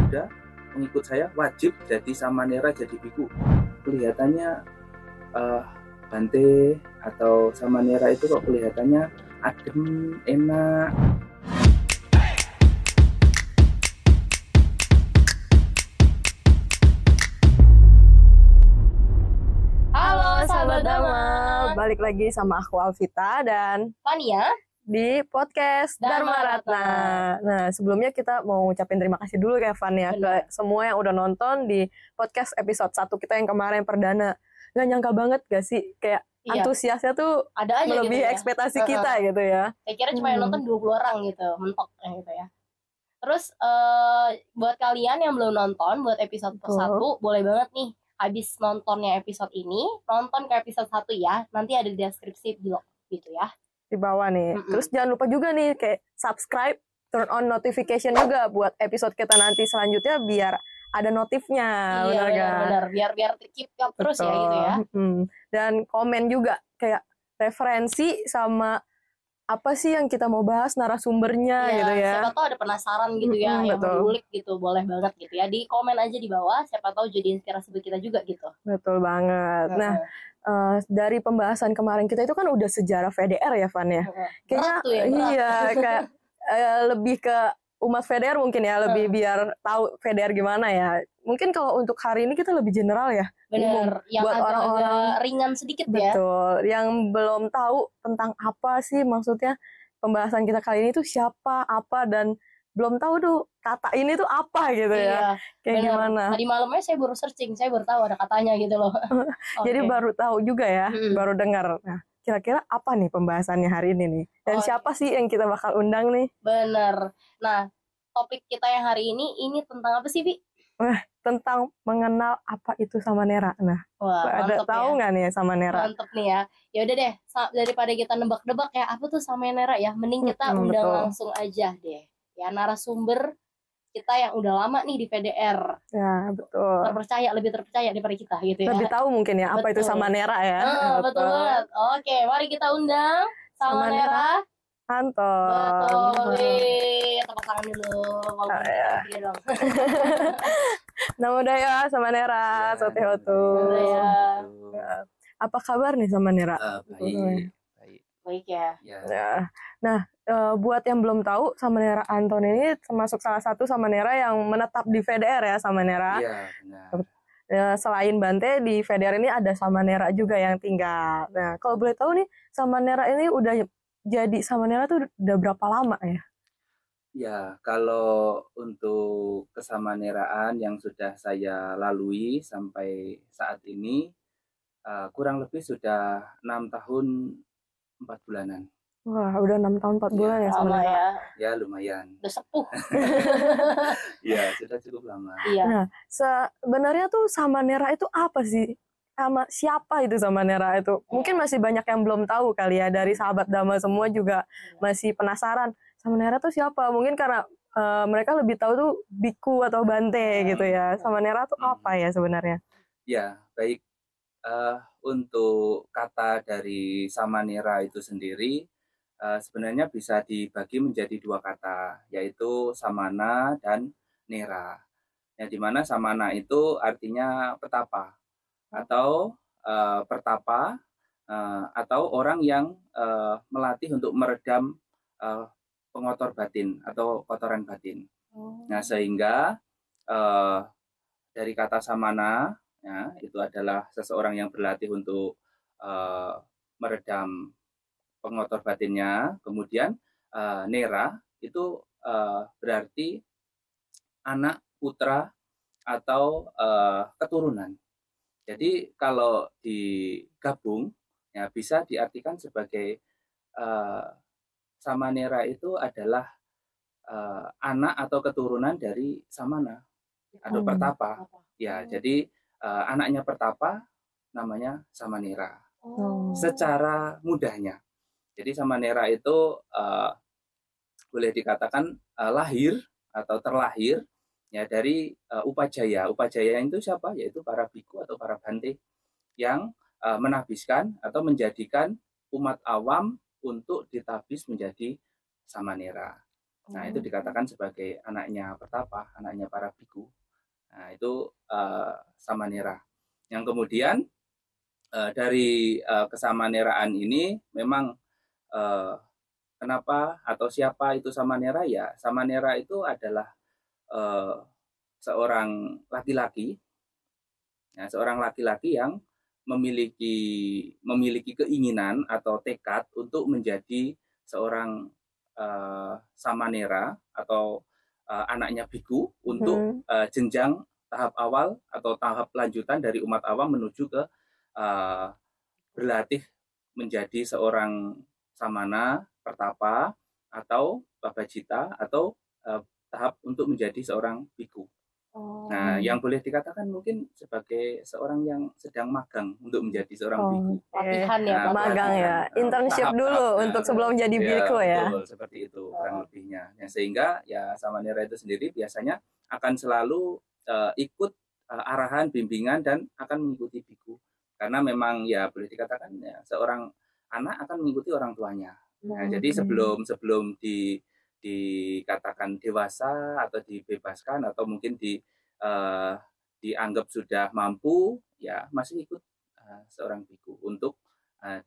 Buddha, pengikut saya wajib jadi samanera, jadi biku. Kelihatannya Bante atau samanera itu kok kelihatannya adem, enak. Halo sahabat Dharma, balik lagi sama aku Alvita dan Fania di podcast Dharma Dharma Ratna. Nah, sebelumnya kita mau ngucapin terima kasih dulu ya Van ya ke semua yang udah nonton di podcast episode 1 kita yang kemarin perdana. Nggak nyangka banget gak sih kayak antusiasnya tuh ada aja melebihi gitu ya. ekspektasi kita gitu ya. Saya kira cuma yang nonton 20 orang gitu, mentok gitu ya. Terus buat kalian yang belum nonton buat episode 1 boleh banget nih habis nontonnya episode ini, nonton ke episode 1 ya. Nanti ada di deskripsi gitu ya. Di bawah nih. Terus jangan lupa juga nih kayak subscribe, turn on notification juga buat episode kita nanti selanjutnya biar ada notifnya. Iya, benar. Biar keep up terus ya gitu ya. Dan komen juga kayak referensi sama apa sih yang kita mau bahas, narasumbernya gitu ya. Siapa tahu ada penasaran gitu ya, yang mau diulik gitu, boleh banget gitu ya. Di komen aja di bawah, siapa tahu jadi inspirasi buat kita juga gitu. Betul banget. Nah, dari pembahasan kemarin kita itu kan udah sejarah VDR ya, Van ya. Kayaknya iya, kayak lebih ke umat VDR mungkin ya, lebih biar tahu VDR gimana ya. Mungkin kalau untuk hari ini kita lebih general ya. Bener, yang buat orang-orang ringan sedikit ya. Betul, yang belum tahu tentang apa sih maksudnya pembahasan kita kali ini tuh siapa, apa, dan belum tahu tuh kata ini tuh apa gitu ya. Kayak bener. gimana. Tadi malamnya saya baru searching, saya baru tahu ada katanya gitu loh. Jadi baru tahu juga ya, baru dengar. Nah, kira-kira apa nih pembahasannya hari ini nih? Dan siapa sih yang kita bakal undang nih? Bener. Nah, topik kita yang hari ini tentang apa sih, Vi? Tentang mengenal apa itu samanera. Nah, ada tahu nggak nih samanera? Mantep nih ya. Ya udah deh, daripada kita nebak-nebak ya apa tuh samanera ya, mending kita undang langsung aja deh. Ya, narasumber kita yang udah lama nih di VDR. Ya, betul. Lebih terpercaya daripada kita gitu ya. Lebih tahu mungkin ya apa itu samanera ya. Betul banget. Oke, mari kita undang samanera Anton. Betul. Tepuk tangan dulu. Dong. Namo Daya samanera, Sotehotu. Apa kabar nih samanera? Baik ya. Nah, buat yang belum tahu, samanera Anton ini termasuk salah satu samanera yang menetap di VDR ya, samanera. Iya, benar. Selain Bante, di VDR ini ada samanera juga yang tinggal. Nah, kalau boleh tahu nih, samanera ini udah jadi samanera tuh udah berapa lama ya? Ya, kalau untuk kesamaneraan yang sudah saya lalui sampai saat ini, kurang lebih sudah 6 tahun 4 bulanan. Wah, udah 6 tahun 4 bulan ya samanera. Ya, lumayan. Udah sepuh. Ya, sudah cukup lama. Iya. Nah, sebenarnya tuh samanera itu apa sih? Sama siapa itu samanera itu? Mungkin masih banyak yang belum tahu kali ya, dari sahabat Dhamma semua juga masih penasaran. Samanera tuh siapa? Mungkin karena mereka lebih tahu tuh biku atau bante gitu ya. Samanera tuh apa ya sebenarnya? Ya, baik. Untuk kata dari samanera itu sendiri sebenarnya bisa dibagi menjadi 2 kata, yaitu samana dan nera. Ya, di mana samana itu artinya petapa atau pertapa atau orang yang melatih untuk meredam pengotor batin atau kotoran batin. Nah, sehingga dari kata samana ya, itu adalah seseorang yang berlatih untuk meredam pengotor batinnya. Kemudian nera itu berarti anak, putra, atau keturunan. Jadi kalau digabung ya bisa diartikan sebagai samanera itu adalah anak atau keturunan dari samana atau pertapa. Ya, jadi anaknya pertapa namanya samanera. Secara mudahnya. Jadi samanera itu boleh dikatakan lahir atau terlahir ya dari upajaya. Upajaya itu siapa? Yaitu para biku atau para bante yang menabiskan atau menjadikan umat awam untuk ditabis menjadi samanera. Nah, itu dikatakan sebagai anaknya petapa, anaknya para biku. Nah, itu Samanera. Yang kemudian dari kesamaneraan ini memang kenapa atau siapa itu Samanera? Ya, Samanera itu adalah seorang laki-laki, ya, seorang laki-laki yang memiliki keinginan atau tekad untuk menjadi seorang Samanera atau anaknya biku untuk jenjang tahap awal atau tahap lanjutan dari umat awam menuju ke berlatih menjadi seorang samana, pertapa, atau babajita, atau tahap untuk menjadi seorang biku. Nah, yang boleh dikatakan mungkin sebagai seorang yang sedang magang untuk menjadi seorang biku. Latihan ya, Nah, magang ya, internship dulu untuk sebelum jadi biku ya. Betul, seperti itu kurang lebihnya. Ya, sehingga ya Samanera itu sendiri biasanya akan selalu ikut arahan, bimbingan dan akan mengikuti biku. Karena memang ya boleh dikatakan ya seorang anak akan mengikuti orang tuanya. Nah, jadi sebelum dikatakan dewasa atau dibebaskan atau mungkin dianggap sudah mampu, ya masih ikut seorang biku untuk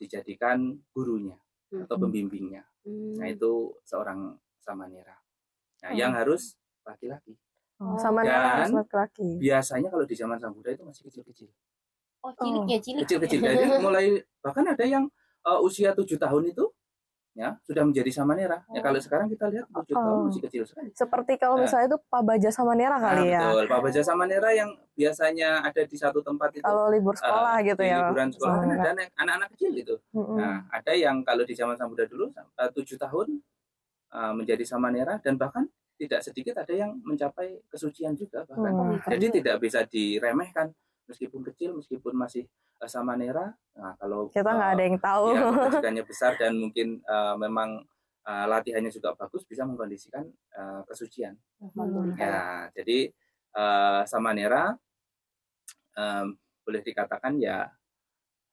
dijadikan gurunya atau pembimbingnya. Nah, itu seorang Samanera. Nah, yang harus laki-laki. Samanera harus laki-laki. Biasanya kalau di zaman Sang Buddha itu masih kecil-kecil. Oh, cilik ya, cilik. Kecil-kecil. Jadi mulai bahkan ada yang usia 7 tahun itu ya sudah menjadi Samanera. Ya kalau sekarang kita lihat 7 tahun masih kecil sekali. Seperti kalau misalnya itu Pabaja Samanera kali ya. Betul, Pabaja Samanera yang biasanya ada di satu tempat itu. Kalau libur sekolah gitu ya. Liburan sekolah kan ada anak-anak kecil itu. Nah, ada yang kalau di zaman Sang Buddha dulu 7 tahun menjadi Samanera dan bahkan tidak sedikit ada yang mencapai kesucian juga bahkan. Jadi tidak bisa diremehkan. Meskipun kecil, meskipun masih Samanera, nah kalau kita nggak ada yang tahu, ya, kepentingannya besar dan mungkin memang latihannya juga bagus, bisa mengkondisikan kesucian. Ya, jadi Samanera boleh dikatakan ya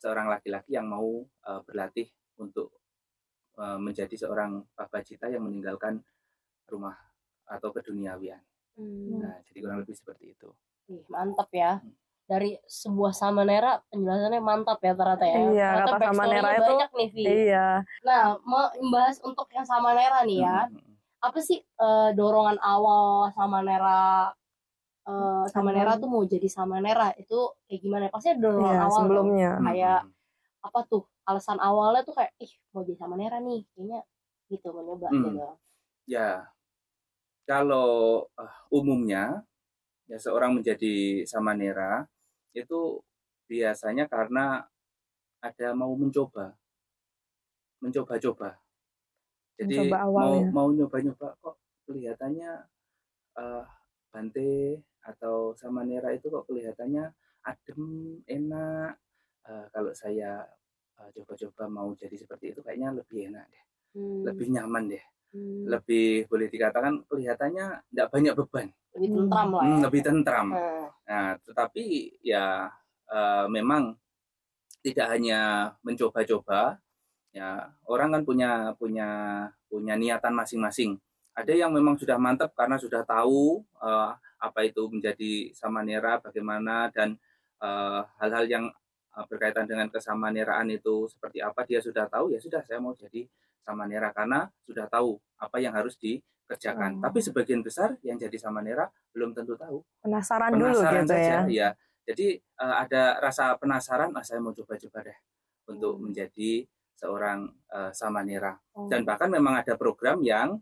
seorang laki-laki yang mau berlatih untuk menjadi seorang babajita yang meninggalkan rumah atau keduniawian. Nah, jadi kurang lebih seperti itu. Mantap ya. Dari sebuah Samanera penjelasannya mantap ya ternyata ya. Iya, kata Samanera itu banyak nih, Vi. Iya. Nah, mau membahas untuk yang Samanera nih ya. Apa sih dorongan awal Samanera tuh mau jadi Samanera itu kayak gimana? Pasti ada dorongan awal sebelumnya. Kayak apa tuh? Alasan awalnya tuh kayak mau jadi Samanera nih, kayaknya gitu mau nyoba gitu. Ya. Kalau umumnya ya seorang menjadi Samanera itu biasanya karena ada mau mencoba-coba. Jadi mau nyoba-nyoba kok kelihatannya Bante atau Samanera itu kok kelihatannya adem, enak. Kalau saya coba-coba mau jadi seperti itu kayaknya lebih enak deh, lebih nyaman deh, lebih boleh dikatakan kelihatannya tidak banyak beban. Lebih tentram lah ya. Lebih tentram. Nah, tetapi ya memang tidak hanya mencoba-coba, ya orang kan punya niatan masing-masing. Ada yang memang sudah mantap karena sudah tahu apa itu menjadi Samanera, bagaimana dan hal-hal yang berkaitan dengan kesamaneraan itu seperti apa dia sudah tahu, ya sudah saya mau jadi Samanera karena sudah tahu apa yang harus dikerjakan. Tapi sebagian besar yang jadi Samanera belum tentu tahu. Penasaran dulu gitu saja, ya. Jadi ada rasa penasaran, saya mau coba-coba deh untuk menjadi seorang Samanera. Dan bahkan memang ada program yang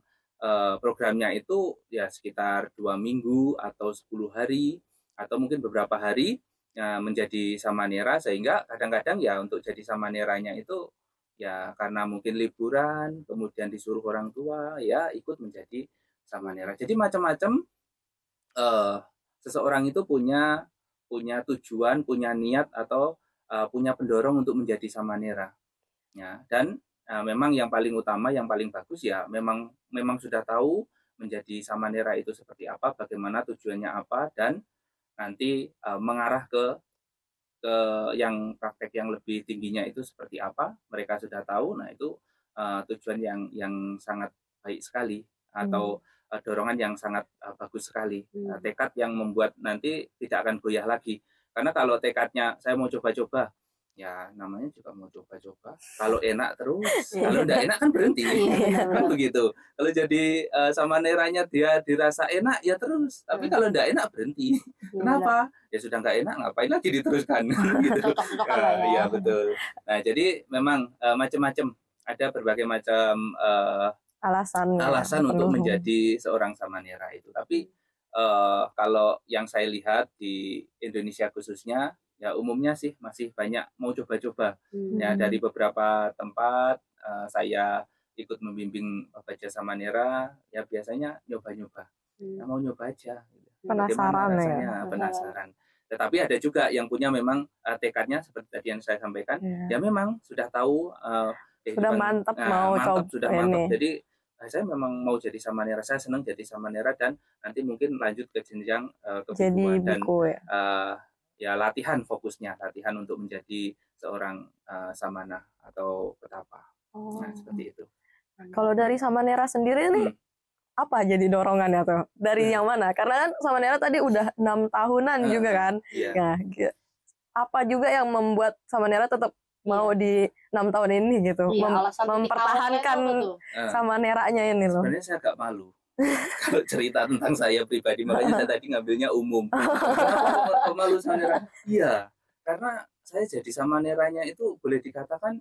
programnya itu ya sekitar 2 minggu atau 10 hari atau mungkin beberapa hari menjadi Samanera, sehingga kadang-kadang ya untuk jadi Samaneranya itu ya karena mungkin liburan kemudian disuruh orang tua ya ikut menjadi Samanera. Jadi macam-macam seseorang itu punya tujuan, punya niat atau punya pendorong untuk menjadi Samanera. Ya, dan memang yang paling utama, yang paling bagus ya memang sudah tahu menjadi Samanera itu seperti apa, bagaimana tujuannya apa, dan nanti mengarah ke yang praktek yang lebih tingginya itu seperti apa, mereka sudah tahu. Nah, itu tujuan yang sangat baik sekali atau dorongan yang sangat bagus sekali. Tekad yang membuat nanti tidak akan goyah lagi. Karena kalau tekadnya saya mau coba-coba, ya namanya juga mau coba-coba. Kalau enak terus, kalau tidak enak kan berhenti. Kan begitu. Kalau jadi samaneranya dia dirasa enak ya terus, tapi kalau tidak enak berhenti. Kenapa? Ya sudah nggak enak, ngapain lagi diteruskan? Gitu. Ya betul. Nah jadi memang macam-macam, ada berbagai macam alasan untuk menjadi seorang samanera itu. Tapi kalau yang saya lihat di Indonesia khususnya, ya umumnya sih masih banyak mau coba-coba. Ya dari beberapa tempat saya ikut membimbing baca samanera, ya biasanya nyoba-nyoba. Ya, mau nyoba aja. Penasaran rasanya, penasaran. Tetapi ada juga yang punya memang tekadnya seperti tadi yang saya sampaikan, ya memang sudah tahu sudah mantap mau coba. Sudah mantap. Jadi saya memang mau jadi samanera, saya senang jadi samanera dan nanti mungkin lanjut ke jenjang kebimbingan dan ya latihan untuk menjadi seorang samana atau petapa. Nah, seperti itu. Kalau dari samanera sendiri nih apa jadi dorongannya tuh? Dari yang mana? Karena kan samanera tadi udah 6 tahunan juga kan. Nah, apa juga yang membuat samanera tetap mau di 6 tahun ini gitu? Mempertahankan samaneranya ini loh. Sebenarnya saya agak malu. Kalau cerita tentang saya pribadi, makanya saya tadi ngambilnya umum. Kenapa malu samanera? Iya, karena saya jadi samaneranya itu boleh dikatakan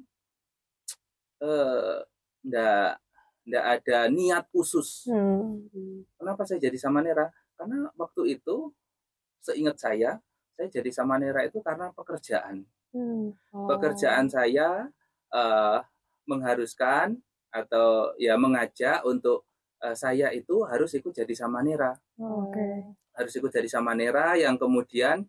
ndak ada niat khusus. Kenapa saya jadi samanera? Karena waktu itu seingat saya jadi samanera itu karena pekerjaan. Pekerjaan saya mengharuskan atau ya mengajak untuk saya itu harus ikut jadi samanera. Harus ikut jadi samanera yang kemudian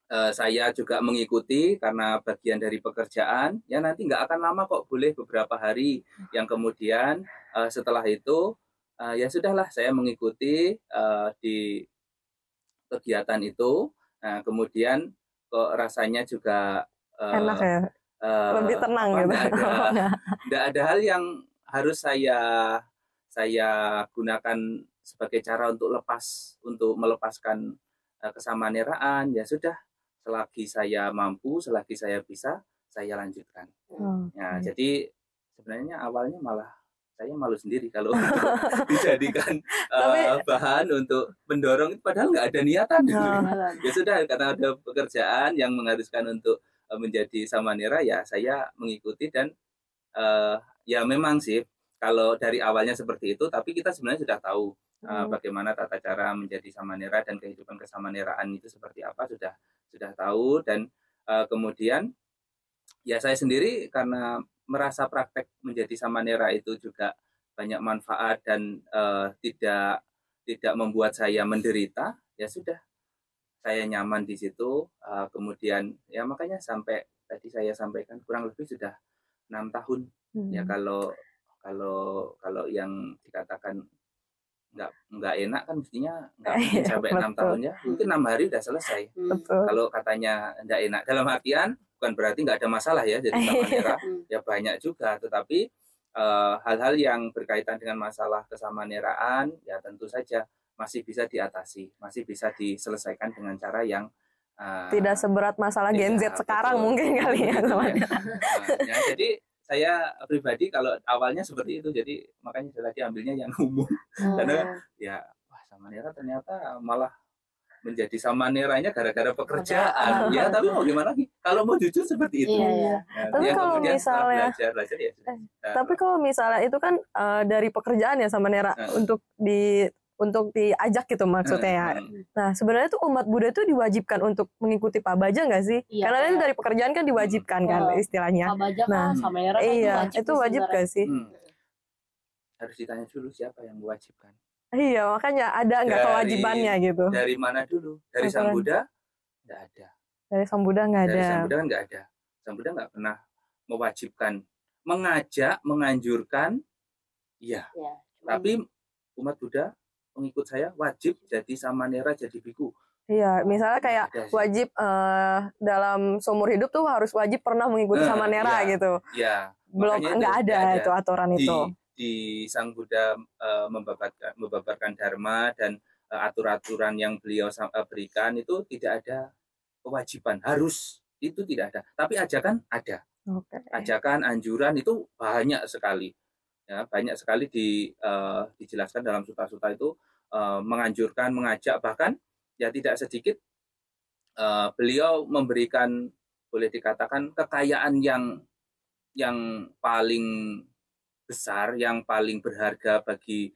saya juga mengikuti karena bagian dari pekerjaan. Ya nanti nggak akan lama kok, boleh beberapa hari. Yang kemudian setelah itu ya sudahlah saya mengikuti di kegiatan itu. Nah, kemudian kok rasanya juga enak ya, lebih tenang gitu. Tidak ada hal yang harus saya gunakan sebagai cara untuk melepaskan kesamaneraan. Ya sudah, selagi saya mampu, selagi saya bisa, saya lanjutkan. Ya, jadi sebenarnya awalnya malah saya malu sendiri kalau dijadikan bahan untuk mendorong, padahal nggak ada niatan. Ya sudah, karena ada pekerjaan yang mengharuskan untuk menjadi samanera, ya saya mengikuti dan ya memang sih kalau dari awalnya seperti itu, tapi kita sebenarnya sudah tahu bagaimana tata cara menjadi samanera dan kehidupan kesamaneraan itu seperti apa, sudah tahu. Dan kemudian ya saya sendiri karena merasa praktek menjadi samanera itu juga banyak manfaat dan tidak membuat saya menderita, ya sudah, saya nyaman di situ. Kemudian ya makanya sampai tadi saya sampaikan kurang lebih sudah 6 tahun. Ya kalau yang dikatakan nggak enak kan mestinya nggak mungkin sampai 6 tahun ya, mungkin 6 hari udah selesai. Kalau katanya nggak enak dalam artian bukan berarti nggak ada masalah ya jadi samanera, ya banyak juga, tetapi hal-hal yang berkaitan dengan masalah kesamaneraan ya tentu saja masih bisa diatasi, masih bisa diselesaikan dengan cara yang tidak seberat masalah Gen Z sekarang, betul. Mungkin kali ya. Ya, jadi saya pribadi kalau awalnya seperti itu, jadi makanya saya tadi ambilnya yang umum. Karena ya wah, samanera ternyata malah menjadi samaneranya gara-gara pekerjaan. Ya tapi mau gimana lagi? Kalau mau jujur seperti itu. Iya. Nah, tapi kalau misalnya belajar ya. Tapi kalau misalnya itu kan dari pekerjaan ya samanera untuk diajak gitu maksudnya ya. Nah sebenarnya tuh umat Buddha itu diwajibkan untuk mengikuti Pabaja nggak sih? Iya, karena kan dari pekerjaan kan diwajibkan kan istilahnya. Pabaja kan samanera kan iya, itu wajib nggak sih? Harus ditanya dulu siapa yang mewajibkan. Iya, makanya ada nggak kewajibannya gitu? Dari mana dulu? Dari Sang Buddha? Nggak ada. Dari Sang Buddha nggak ada. Dari Sang Buddha nggak ada. Sang Buddha nggak pernah mewajibkan, mengajak, menganjurkan, iya. Tapi umat Buddha pengikut saya wajib jadi samanera, jadi biku. Iya, misalnya kayak wajib dalam seumur hidup tuh harus wajib pernah mengikuti samanera gitu. Iya. Belum nggak ada itu aturan itu. di Sang Buddha membabarkan dharma dan aturan-aturan yang beliau berikan itu tidak ada kewajiban harus, itu tidak ada, tapi ajakan ada. Ajakan, anjuran itu banyak sekali, ya, banyak sekali dijelaskan dalam suta-suta itu, menganjurkan, mengajak, bahkan ya tidak sedikit beliau memberikan, boleh dikatakan, kekayaan yang paling besar, yang paling berharga bagi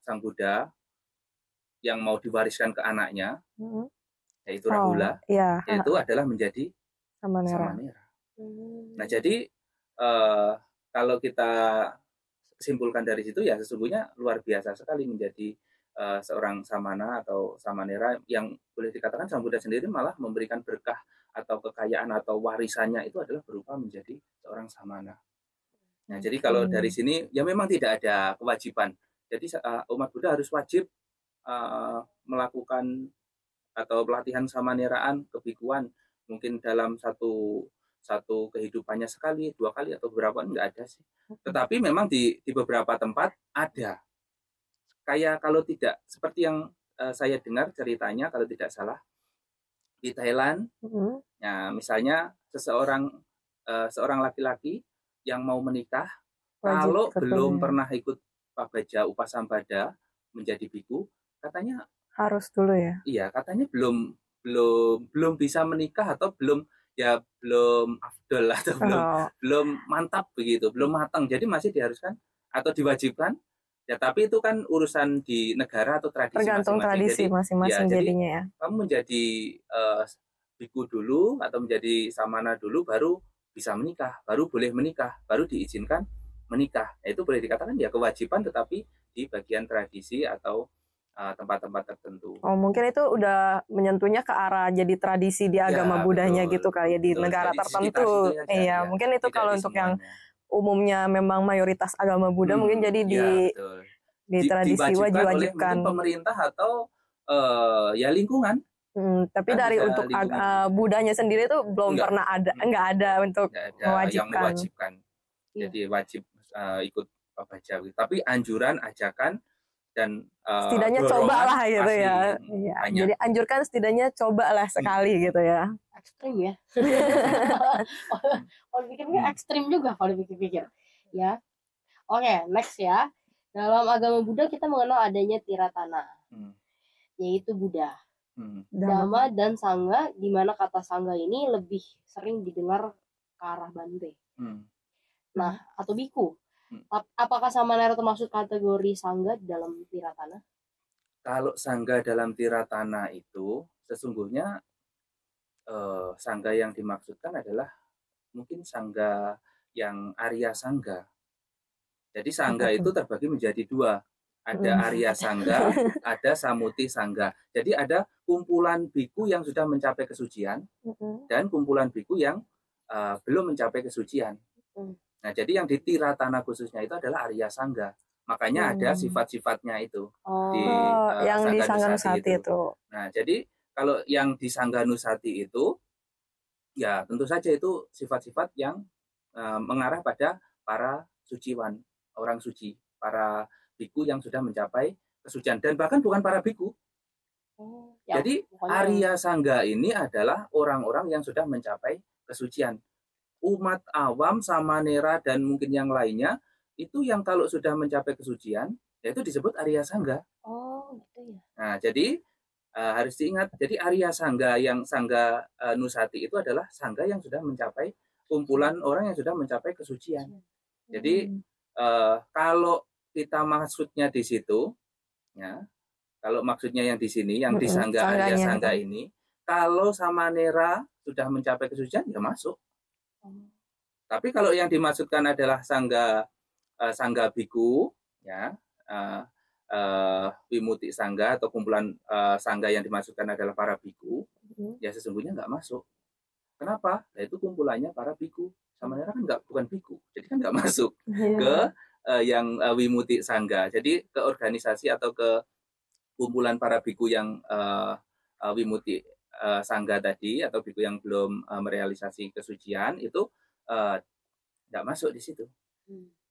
Sang Buddha yang mau diwariskan ke anaknya, yaitu Rahula, yaitu adalah menjadi Samanera. Nah, jadi kalau kita simpulkan dari situ, ya sesungguhnya luar biasa sekali menjadi seorang samana atau samanera, yang boleh dikatakan Sang Buddha sendiri malah memberikan berkah atau kekayaan atau warisannya itu adalah berupa menjadi seorang samana. Nah, jadi kalau dari sini ya memang tidak ada kewajiban. Jadi umat Buddha harus wajib melakukan atau pelatihan samaneraan, kebikuan, mungkin dalam satu kehidupannya sekali, 2 kali atau beberapa, enggak ada sih. Tetapi memang di beberapa tempat ada. Kayak kalau tidak, seperti yang saya dengar ceritanya, kalau tidak salah di Thailand, ya misalnya seorang laki-laki yang mau menikah, kalau belum pernah ikut Pabaja Upasambada menjadi biku, katanya harus dulu ya. Iya, katanya belum bisa menikah atau belum afdol atau belum mantap begitu, belum matang. Jadi masih diharuskan atau diwajibkan. Ya, tapi itu kan urusan di negara atau tradisi tergantung masing-masing. Tradisi masing-masing ya, jadinya ya. Kamu menjadi biku dulu atau menjadi samana dulu, baru bisa menikah, baru boleh menikah, baru diizinkan menikah. Nah, itu boleh dikatakan ya kewajiban, tetapi di bagian tradisi atau tempat-tempat tertentu. Mungkin itu udah menyentuhnya ke arah jadi tradisi di agama Buddhanya gitu kali ya, di negara tertentu. Iya, mungkin itu kalau untuk yang umumnya memang mayoritas agama Buddha mungkin jadi di tradisi diwajibkan oleh pemerintah atau ya lingkungan. Tapi kan dari untuk Buddhanya sendiri itu belum pernah ada, enggak ada untuk yang mewajibkan. Jadi wajib ikut Pabaja. Tapi anjuran, ajakan, dan setidaknya cobalah gitu ya. Jadi anjurkan setidaknya cobalah sekali gitu ya. Ekstrim ya. Kalau pikirnya ekstrim juga kalau dipikir-pikir. Ya. Oke, next ya. Dalam agama Buddha kita mengenal adanya tiratana, yaitu Buddha, Dhamma dan Sangha, di mana kata Sangha ini lebih sering didengar ke arah Bante. Nah, atau biku. Apakah samanera termasuk kategori sangga dalam tiratana? Kalau sangga dalam tiratana itu sesungguhnya sangga yang dimaksudkan adalah mungkin sangga yang Arya Sangga. Jadi sangga itu terbagi menjadi 2. Ada Arya Sangga, ada Samuti Sangga. Jadi ada kumpulan biku yang sudah mencapai kesucian dan kumpulan biku yang belum mencapai kesucian. Nah, jadi yang di tiratana khususnya itu adalah Arya Sangga. Makanya ada sifat-sifatnya itu yang di Sangga Nusati itu. Nah, jadi kalau yang di Sangga Nusati itu, ya tentu saja itu sifat-sifat yang mengarah pada para suciwan, orang suci, para biku yang sudah mencapai kesucian, dan bahkan bukan para biku. Jadi Arya Sangga ini adalah orang-orang yang sudah mencapai kesucian. Umat awam, samanera, dan mungkin yang lainnya itu yang kalau sudah mencapai kesucian, yaitu disebut Arya Sangga. Gitu ya. Nah, jadi harus diingat, jadi Arya Sangga yang Sangga Nusati itu adalah sangga yang sudah mencapai, kumpulan orang yang sudah mencapai kesucian. Jadi kalau kita maksudnya di situ, ya, kalau maksudnya yang di sini, yang di Sangga Arya Sangga ini, kalau samanera sudah mencapai kesucian, ya masuk. Tapi kalau yang dimaksudkan adalah sangga biku, ya, Wimuti Sangga atau kumpulan sangga yang dimaksudkan adalah para biku, ya sesungguhnya nggak masuk. Kenapa? Nah, itu kumpulannya para biku. Samanera kan bukan biku, jadi kan nggak masuk ke yang Wimuti Sangga. Jadi ke organisasi atau ke kumpulan para biku yang Wimuti Sangga tadi, atau biku yang belum merealisasi kesucian itu tidak masuk di situ.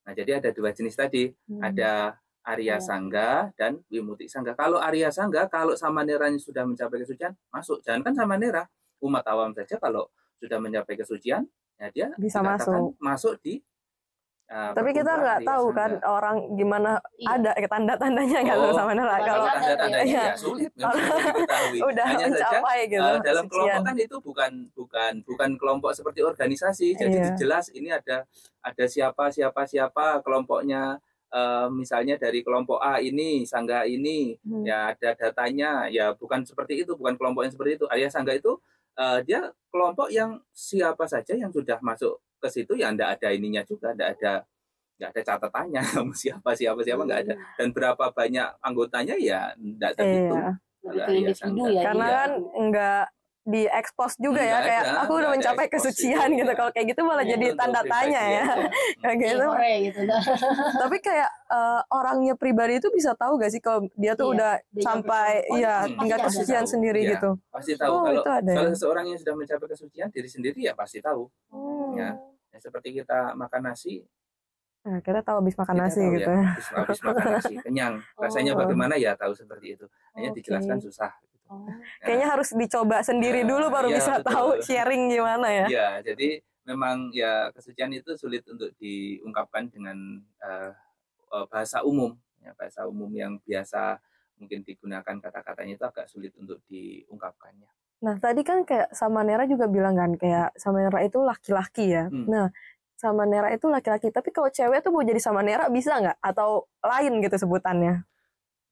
Nah, jadi ada 2 jenis tadi. Ada Arya Sangga dan Wimuti Sangga. Kalau Arya Sangga, kalau Samaneranya sudah mencapai kesucian, masuk. Jangan kan Samanera, umat awam saja kalau sudah mencapai kesucian, ya dia Bisa masuk di tapi kita nggak tahu kan orang gimana ada tanda-tandanya nggak tuh Samanera. Kalau tanda-tandanya ya sulit diketahui. Udah hanya mencapai saja gitu. dalam kelompok kan itu bukan kelompok seperti organisasi. Jadi jelas ini ada siapa kelompoknya. Misalnya dari kelompok A ini, Sangga ini, ya ada datanya, ya bukan seperti itu, bukan kelompok yang seperti itu. Arya Sangga itu dia kelompok yang siapa saja yang sudah masuk ke situ ya enggak ada ininya juga, enggak ada catatannya siapa enggak ada, dan berapa banyak anggotanya ya enggak terhitung. Karena kan enggak diekspos juga ya, kayak aku udah mencapai kesucian gitu. Kalau kayak gitu malah jadi tanda tanya ya. Kayak gitu. Tapi kayak orangnya pribadi itu bisa tahu gak sih kalau dia tuh udah sampai tingkat kesucian sendiri gitu. Pasti tahu. Kalau seseorang yang sudah mencapai kesucian diri sendiri ya pasti tahu. Ya seperti kita makan nasi. Nah, kita tahu habis makan nasi gitu ya. Habis makan nasi kenyang. Rasanya bagaimana ya tahu seperti itu. Hanya dijelaskan susah. Kayaknya harus dicoba sendiri dulu baru bisa tahu sharing gimana ya. Ya, jadi memang ya kesucian itu sulit untuk diungkapkan dengan bahasa umum. Ya, bahasa umum yang biasa mungkin digunakan kata-katanya itu agak sulit untuk diungkapkannya. Nah, tadi kan kayak Samanera juga bilang kan kayak Samanera itu laki-laki ya. Nah, Samanera itu laki-laki, tapi kalau cewek tuh mau jadi Samanera bisa nggak? Atau lain gitu sebutannya?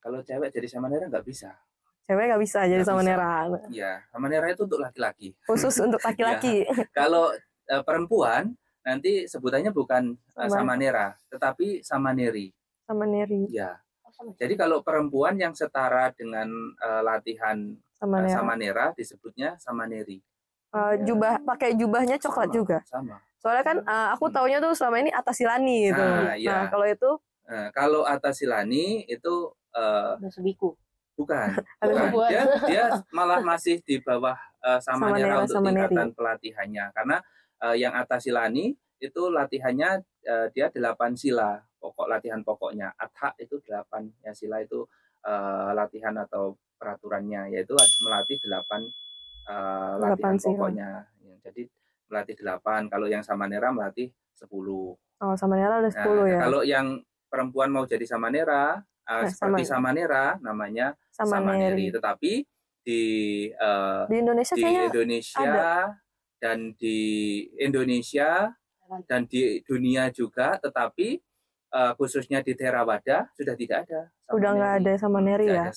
Kalau cewek jadi Samanera nggak bisa. Cewek nggak bisa jadi Samanera. Iya, Samanera itu untuk laki-laki. Khusus untuk laki-laki. Ya. Kalau perempuan nanti sebutannya bukan Samanera, tetapi Samaneri. Samaneri. Ya. Jadi kalau perempuan yang setara dengan latihan Samanera disebutnya Samaneri. Pakai jubahnya coklat juga. Sama. Soalnya kan aku taunya tuh selama ini Atasilani gitu. Nah, kalau itu? Kalau Atasilani itu Biku. Bukan. Dia malah masih di bawah Samanera untuk tingkatan pelatihannya. Karena yang Atasilani itu latihannya dia 8 sila. Latihan pokoknya. Atha itu 8. Ya, sila itu latihan atau peraturannya. Yaitu melatih 8 latihan pokoknya. Ya, jadi melatih 8. Kalau yang Samanera melatih 10. Oh, Samanera ada 10 ya. Kalau yang perempuan mau jadi Samanera, seperti Samanera namanya Samaneri. Tetapi di Indonesia dan di dunia juga, tetapi khususnya di Theravada sudah tidak ada Samaneri. Udah nggak ada Samaneri ya.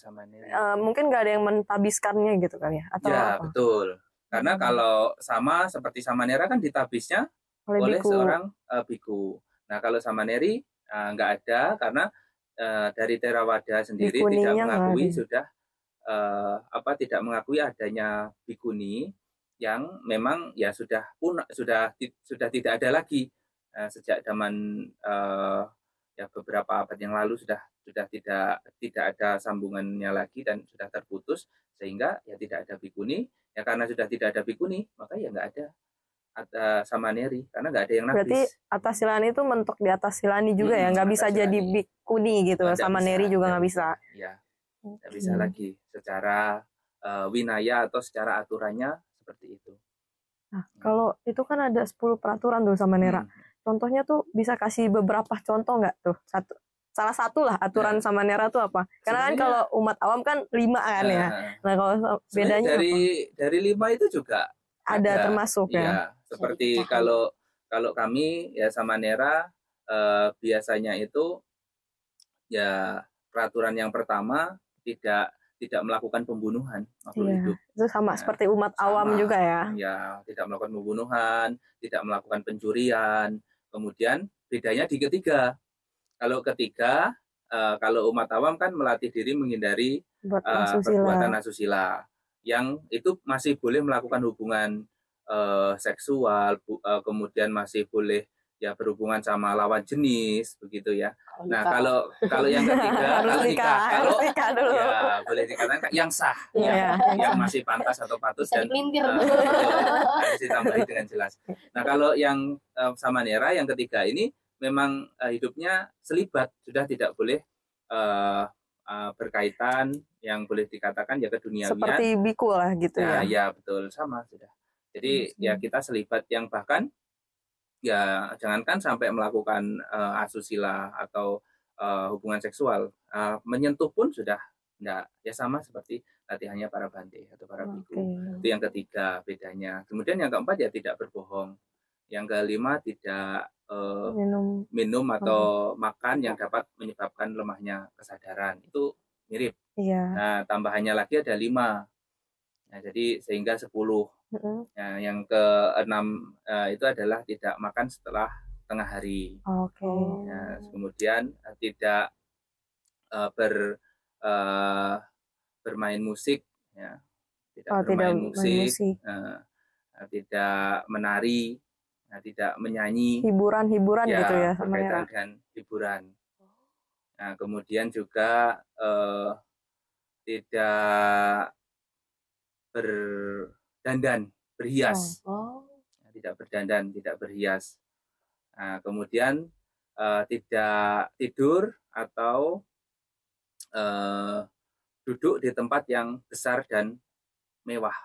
Mungkin nggak ada yang mentabiskannya gitu kan ya, atau ya apa? Betul, karena kalau sama seperti Samanera kan ditabisnya oleh seorang biku. Nah, kalau Samaneri nggak ada karena dari Theravada sendiri tidak mengakui tidak mengakui adanya bikuni yang memang ya sudah tidak ada lagi sejak zaman ya beberapa abad yang lalu sudah tidak ada sambungannya lagi dan sudah terputus, sehingga ya tidak ada bikuni. Ya karena sudah tidak ada bikuni maka ya nggak ada Samaneri karena nggak ada yang nabis. Berarti Atasilani itu mentok di Atasilani juga ya, nggak bisa jadi bikuni gitu. Samaneri juga nggak bisa. Ya, nggak bisa lagi secara winaya atau secara aturannya seperti itu. Nah, kalau itu kan ada 10 peraturan tuh Samanera. Contohnya tuh bisa kasih beberapa contoh nggak tuh? Salah satu lah aturan Samanera tuh apa? Karena kan kalau umat awam kan 5 kan ya. Nah, kalau bedanya dari 5 itu juga ada termasuk ya. Seperti kalau kami ya Samanera biasanya itu ya peraturan yang pertama tidak melakukan pembunuhan makhluk hidup. Itu sama seperti umat awam juga ya. Ya, tidak melakukan pembunuhan, tidak melakukan pencurian. Kemudian bedanya di ketiga. Kalau ketiga, kalau umat awam kan melatih diri menghindari perbuatan asusila, yang itu masih boleh melakukan hubungan seksual, kemudian masih boleh ya berhubungan sama lawan jenis begitu ya. Nah, kalau yang ketiga harus nikah dulu. Ya boleh dikatakan yang sah, yang masih pantas atau patut dan harus ditambahi dengan jelas. Nah, kalau yang Samanera yang ketiga ini memang hidupnya selibat, sudah tidak boleh berkaitan, yang boleh dikatakan ya keduniawian. Seperti biku lah gitu ya. Ya betul, sama sudah. Jadi ya kita selibat yang bahkan ya jangankan sampai melakukan asusila atau hubungan seksual, menyentuh pun sudah enggak, ya sama seperti latihannya para bante atau para biku. Itu yang ketiga bedanya. Kemudian yang keempat ya tidak berbohong. Yang kelima tidak minum atau makan yang dapat menyebabkan lemahnya kesadaran. Itu mirip. Nah, tambahannya lagi ada 5. Nah, jadi sehingga 10. Nah, yang keenam itu adalah tidak makan setelah tengah hari. Nah, kemudian tidak bermain musik, ya. Tidak bermain musik. Tidak menari, tidak menyanyi. Hiburan ya, gitu ya. Berkaitan dengan hiburan. Nah, kemudian juga tidak berdandan, berhias. Tidak berdandan, tidak berhias. Nah, kemudian tidak tidur atau duduk di tempat yang besar dan mewah,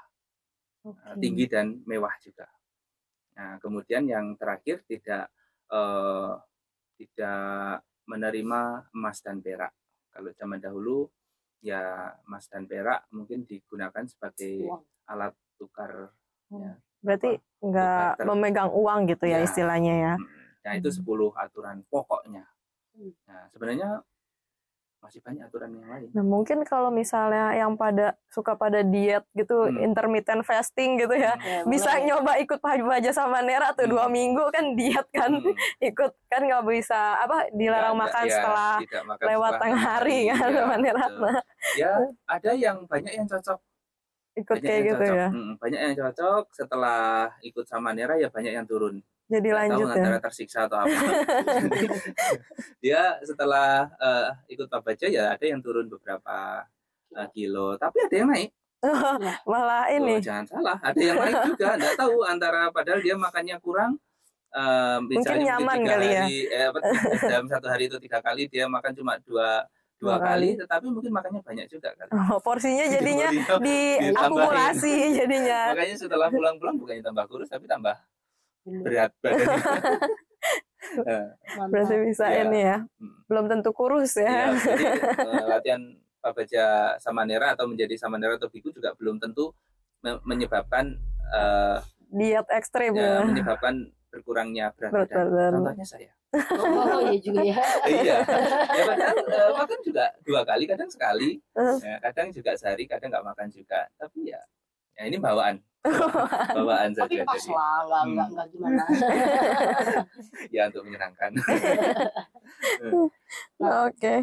tinggi dan mewah juga. Nah, kemudian yang terakhir tidak menerima emas dan perak. Kalau zaman dahulu ya emas dan perak mungkin digunakan sebagai alat tukar. Ya. Berarti nggak memegang uang gitu ya istilahnya ya. Nah, itu 10 aturan pokoknya. Nah, sebenarnya masih banyak aturan yang lain. Nah, mungkin kalau misalnya yang suka pada diet gitu, intermittent fasting gitu ya, bisa nyoba ikut Pabaja Samanera tuh 2 minggu kan diet kan, ikut kan nggak bisa dilarang makan setelah lewat tengah hari kan Samanera. Ya, ada yang banyak yang cocok. Ikut kayak gitu ya. Banyak yang cocok, setelah ikut Samanera ya banyak yang turun. Jadi lanjut ya. Antara tersiksa atau apa. Dia setelah ikut Pabaja ya ada yang turun beberapa kilo, tapi ada yang naik. Malah ini. Jangan salah, ada yang naik juga. Nggak tahu antara padahal dia makannya kurang. Mungkin nyaman kali ya. Dalam 1 hari itu 3 kali, dia makan cuma 2 kali, tetapi mungkin makannya banyak juga kan. Porsinya jadinya diakumulasi jadinya. Makanya setelah pulang-pulang bukannya tambah kurus tapi tambah berat badannya. Berarti bisa ini ya. Belum tentu kurus ya. Jadi latihan Pabaja Samanera atau menjadi Samanera atau biku juga belum tentu menyebabkan diet ekstrim ya. Menyebabkan berkurangnya berat badan. Contohnya saya. Iya juga ya. Iya. Ya padahal makan juga 2 kali, kadang sekali. Ya, kadang juga sehari, kadang nggak makan juga. Tapi ya ini bawaan saja. Tapi pas lah, nggak gimana. Ya untuk menyenangkan.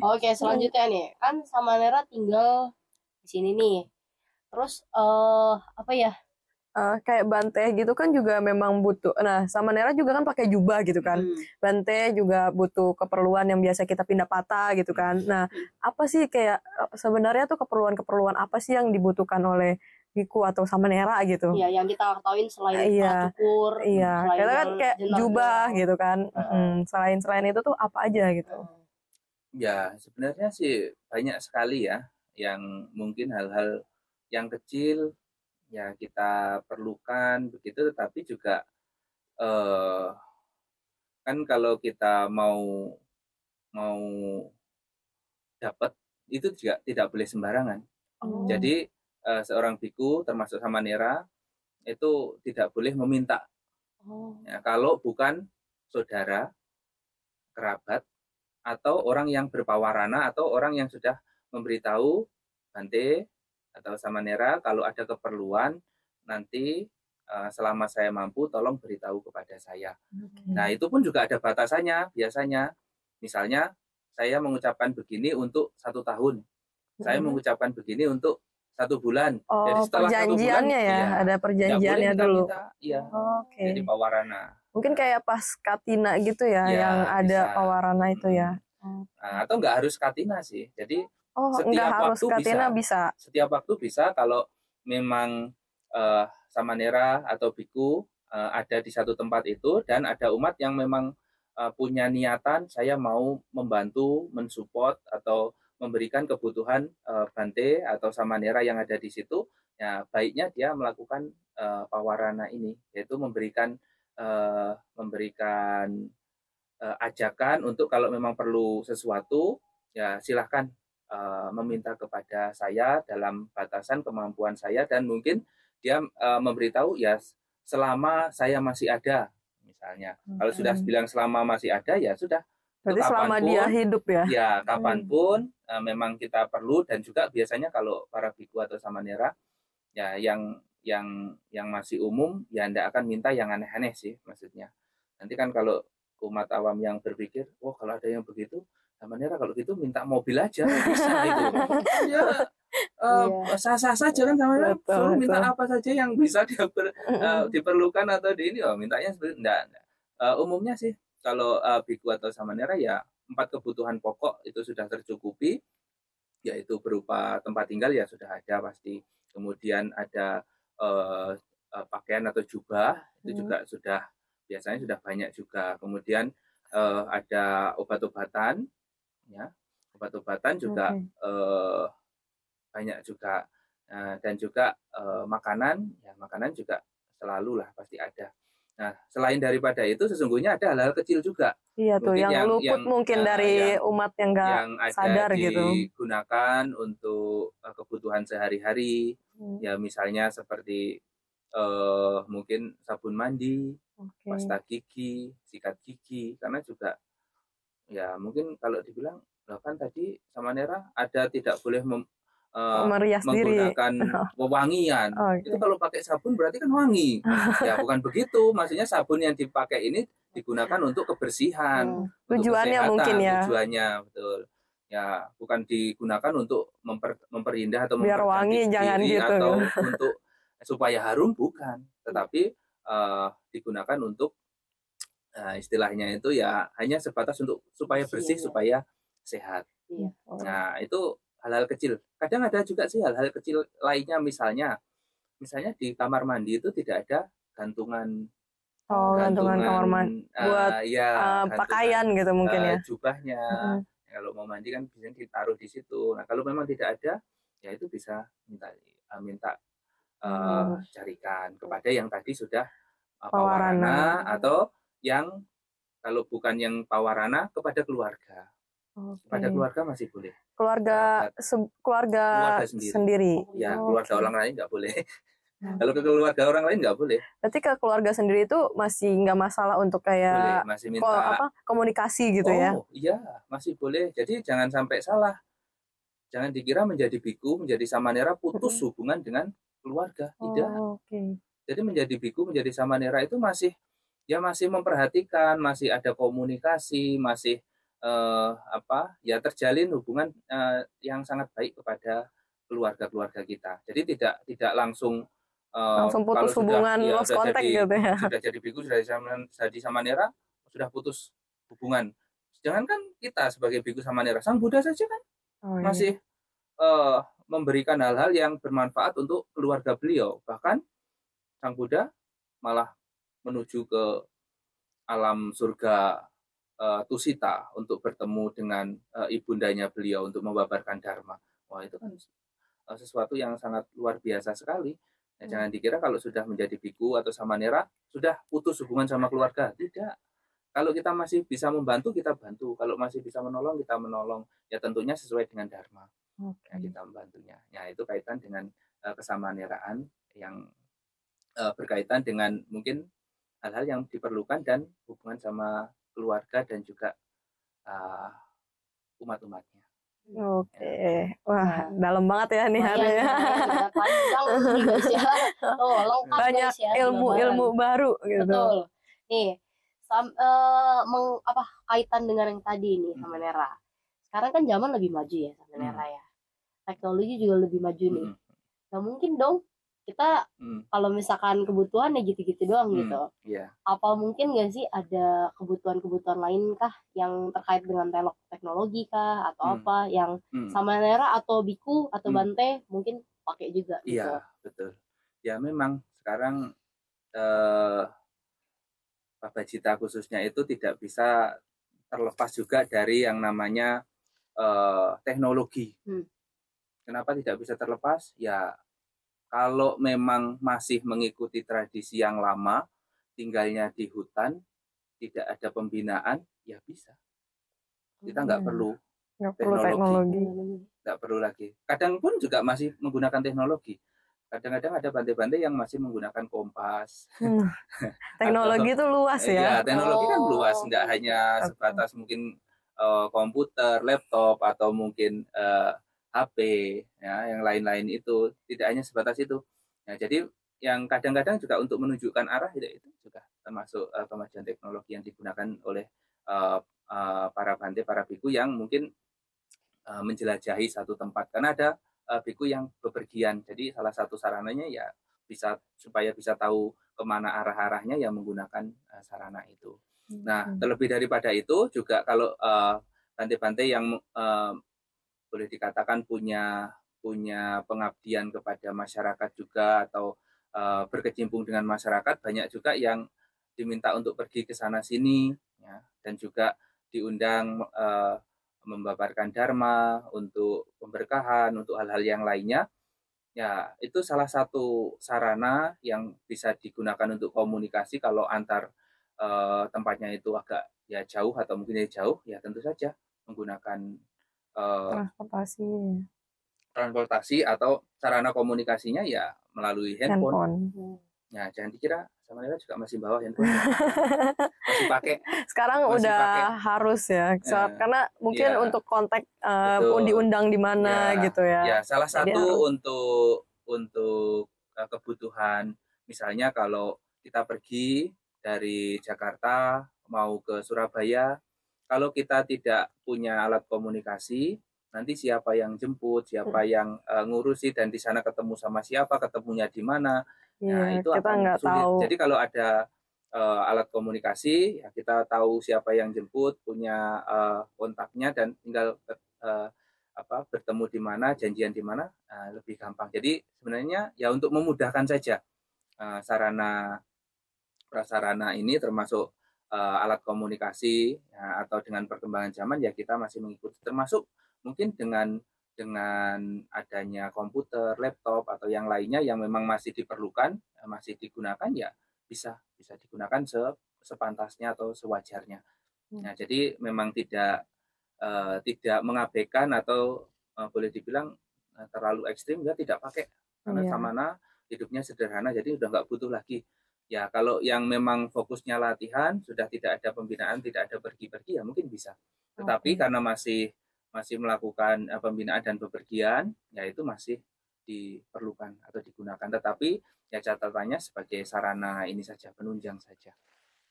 Oke, selanjutnya nih, kan Samanera tinggal di sini nih. Terus kayak Bante gitu kan juga memang butuh. Nah, Samanera juga kan pakai jubah gitu kan. Bante juga butuh keperluan yang biasa kita pindah patah gitu kan. Nah, apa sih kayak sebenarnya tuh keperluan apa sih yang dibutuhkan oleh biku atau Samanera gitu? Iya, yang kita ketahuin selain cukur, karena kan kayak jubah gitu kan. Selain itu tuh apa aja gitu? Ya, sebenarnya sih banyak sekali ya yang mungkin hal-hal yang kecil ya kita perlukan begitu, tetapi juga kan kalau kita mau dapat itu juga tidak boleh sembarangan. Jadi seorang biku termasuk Samanera itu tidak boleh meminta. Ya, kalau bukan saudara, kerabat, atau orang yang berpawarana atau orang yang sudah memberitahu Bante atau Samanera kalau ada keperluan nanti selama saya mampu tolong beritahu kepada saya. Nah, itu pun juga ada batasannya biasanya. Misalnya saya mengucapkan begini untuk 1 tahun. Saya mengucapkan begini untuk 1 bulan. Jadi setelah 1 bulan ada perjanjiannya dulu. Iya. Jadi pawarana. Mungkin kayak pas Katina gitu ya yang ada pawarana itu ya. Atau nggak harus Katina sih. Jadi setiap waktu bisa. Setiap waktu bisa kalau memang Samanera atau biku ada di satu tempat itu dan ada umat yang memang punya niatan saya mau membantu, mensupport atau memberikan kebutuhan Bante atau Samanera yang ada di situ, ya baiknya dia melakukan pawarana ini, yaitu memberikan ajakan untuk kalau memang perlu sesuatu, ya silahkan meminta kepada saya dalam batasan kemampuan saya, dan mungkin dia memberitahu ya selama saya masih ada, misalnya. Kalau sudah bilang selama masih ada, ya sudah. Berarti selama dia hidup ya? Ya, kapanpun memang kita perlu, dan juga biasanya kalau para biku atau samanera, ya yang masih umum, ya anda akan minta yang aneh-aneh sih, maksudnya. Nanti kan kalau umat awam yang berpikir, oh kalau ada yang begitu, samanera kalau gitu minta mobil aja, bisa itu. Ya, sah-sah saja kan samanera, suruh minta apa saja yang bisa diperlukan atau di ini, mintanya sebenarnya enggak. Umumnya sih kalau biku atau samanera ya 4 kebutuhan pokok itu sudah tercukupi, yaitu berupa tempat tinggal ya sudah ada pasti. Kemudian ada pakaian atau jubah, itu juga sudah biasanya sudah banyak juga. Kemudian ada obat-obatan, ya obat-obatan juga banyak juga, dan juga makanan, ya makanan juga selalu lah pasti ada. Nah, selain daripada itu sesungguhnya ada hal-hal kecil juga. Iya tuh, yang luput mungkin dari umat yang nggak sadar gitu. Yang digunakan untuk kebutuhan sehari-hari, ya misalnya seperti mungkin sabun mandi, pasta gigi, sikat gigi, karena juga ya mungkin kalau dibilang bahkan tadi samanera ada tidak boleh menggunakan wewangian. Itu kalau pakai sabun berarti kan wangi. Ya bukan begitu, maksudnya sabun yang dipakai ini digunakan untuk kebersihan, tujuannya untuk mungkin ya. Tujuannya betul. Ya bukan digunakan untuk memperindah atau biar wangi, jangan gitu atau untuk supaya harum, bukan, tetapi digunakan untuk istilahnya itu ya hanya sebatas untuk supaya bersih, supaya sehat. Nah itu hal-hal kecil. Kadang ada juga sih hal-hal kecil lainnya, misalnya di kamar mandi itu tidak ada gantungan kamar mandi buat pakaian gitu mungkin ya, jubahnya. Kalau mau mandi kan bisa ditaruh di situ. Nah kalau memang tidak ada, ya itu bisa minta carikan kepada yang tadi sudah pawarana, atau yang kalau bukan yang pawarana kepada keluarga. Kepada keluarga masih boleh. Keluarga sendiri. Ya, keluarga orang lain nggak boleh. Kalau ke keluarga orang lain nggak boleh. Berarti ke keluarga sendiri itu masih nggak masalah untuk kayak boleh, masih minta komunikasi gitu ya? Oh iya, masih boleh. Jadi jangan sampai salah. Jangan dikira menjadi biku, menjadi samanera putus hubungan dengan keluarga. Tidak. Jadi menjadi biku, menjadi samanera itu masih memperhatikan, masih ada komunikasi, masih terjalin hubungan yang sangat baik kepada keluarga kita. Jadi tidak langsung putus hubungan, lost contact gitu ya. Sudah jadi biku, sudah jadi samanera, sudah putus hubungan. Jangankan kita sebagai biku samanera, Sang Buddha saja kan masih memberikan hal-hal yang bermanfaat untuk keluarga beliau. Bahkan Sang Buddha malah menuju ke alam surga Tusita untuk bertemu dengan ibundanya beliau untuk membabarkan dharma. Wah, itu kan sesuatu yang sangat luar biasa sekali. Ya, jangan dikira kalau sudah menjadi biku atau samanera sudah putus hubungan sama keluarga. Tidak. Kalau kita masih bisa membantu, kita bantu. Kalau masih bisa menolong, kita menolong. Ya tentunya sesuai dengan dharma. Ya, kita membantunya. Ya, itu kaitan dengan kesamaneraan yang berkaitan dengan mungkin hal-hal yang diperlukan dan hubungan sama keluarga dan juga umat-umatnya. Wah, dalam banget ya nih hari ya. Banyak ilmu baru gitu. Betul. Nih, kaitan dengan yang tadi nih samanera. Sekarang kan zaman lebih maju ya samanera ya. Teknologi juga lebih maju nih. Nah mungkin dong kita kalau misalkan kebutuhan ya gitu-gitu doang gitu. Apa mungkin nggak sih ada kebutuhan-kebutuhan lain kah yang terkait dengan teknologi kah atau apa yang samanera atau biku atau bante mungkin pakai juga gitu. Iya, betul. Ya memang sekarang Babajita khususnya itu tidak bisa terlepas juga dari yang namanya teknologi. Kenapa tidak bisa terlepas? Ya kalau memang masih mengikuti tradisi yang lama, tinggalnya di hutan, tidak ada pembinaan, ya bisa. Kita nggak perlu teknologi. Nggak perlu lagi. Kadang pun juga masih menggunakan teknologi. Kadang-kadang ada pantai-pantai yang masih menggunakan kompas. Teknologi itu luas ya. Ya, teknologi kan luas, nggak hanya sebatas mungkin komputer, laptop, atau mungkin HP, ya, yang lain-lain itu. Tidak hanya sebatas itu. Nah, jadi yang kadang-kadang juga untuk menunjukkan arah itu juga termasuk kemajuan teknologi yang digunakan oleh para bante, para biku yang mungkin menjelajahi satu tempat. Karena ada biku yang bepergian, jadi salah satu sarananya ya supaya bisa tahu kemana arah-arahnya yang menggunakan sarana itu. Nah, terlebih daripada itu juga kalau bante-bante yang boleh dikatakan punya pengabdian kepada masyarakat juga, atau berkecimpung dengan masyarakat, banyak juga yang diminta untuk pergi ke sana sini, ya, dan juga diundang membabarkan dharma, untuk pemberkahan, untuk hal-hal yang lainnya. Ya, itu salah satu sarana yang bisa digunakan untuk komunikasi. Kalau antar tempatnya itu agak ya jauh atau mungkin jauh, ya tentu saja menggunakan transportasi atau sarana komunikasinya ya melalui handphone. Nah, jangan dikira Samanera juga masih bawa handphone. Masih pakai. Sekarang masih udah pakai. Harus ya. Karena mungkin untuk kontak diundang di mana gitu ya. Ya, salah satu untuk kebutuhan, misalnya kalau kita pergi dari Jakarta mau ke Surabaya, kalau kita tidak punya alat komunikasi, nanti siapa yang jemput, siapa yang ngurusi, dan di sana ketemu sama siapa, ketemunya di mana. Nah, itu kita akan sulit. Tahu. Jadi kalau ada alat komunikasi, ya kita tahu siapa yang jemput, punya kontaknya, dan tinggal bertemu di mana, janjian di mana, lebih gampang. Jadi sebenarnya ya untuk memudahkan saja sarana prasarana ini, termasuk alat komunikasi, ya, atau dengan perkembangan zaman ya kita masih mengikuti, termasuk mungkin dengan adanya komputer, laptop, atau yang lainnya yang memang masih diperlukan, masih digunakan, ya bisa digunakan sepantasnya atau sewajarnya. Nah, jadi memang tidak mengabaikan atau boleh dibilang terlalu ekstrim, ya tidak pakai, karena Samana hidupnya sederhana, jadi udah nggak butuh lagi. Ya kalau yang memang fokusnya latihan, sudah tidak ada pembinaan, tidak ada pergi-pergi, ya mungkin bisa. Tetapi karena masih melakukan pembinaan dan bepergian, ya itu masih diperlukan atau digunakan. Tetapi ya catatannya sebagai sarana ini saja, penunjang saja.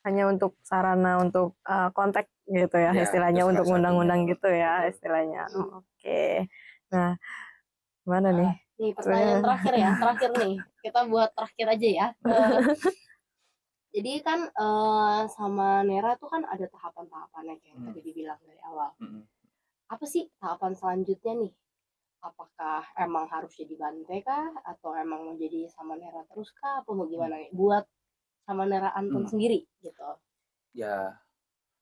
Hanya untuk sarana untuk kontak gitu ya, istilahnya untuk undang-undang gitu ya istilahnya. Oke. Nah, mana nih? Nih pertanyaan terakhir nih. Kita buat terakhir aja ya. Jadi kan Samanera tuh kan ada tahapan-tahapannya kayak yang tadi dibilang dari awal. Apa sih tahapan selanjutnya nih? Apakah emang harus jadi bante kah? Atau emang mau jadi Samanera terus kah? Apa mau gimana nih? Buat Samanera Anton sendiri gitu. Ya,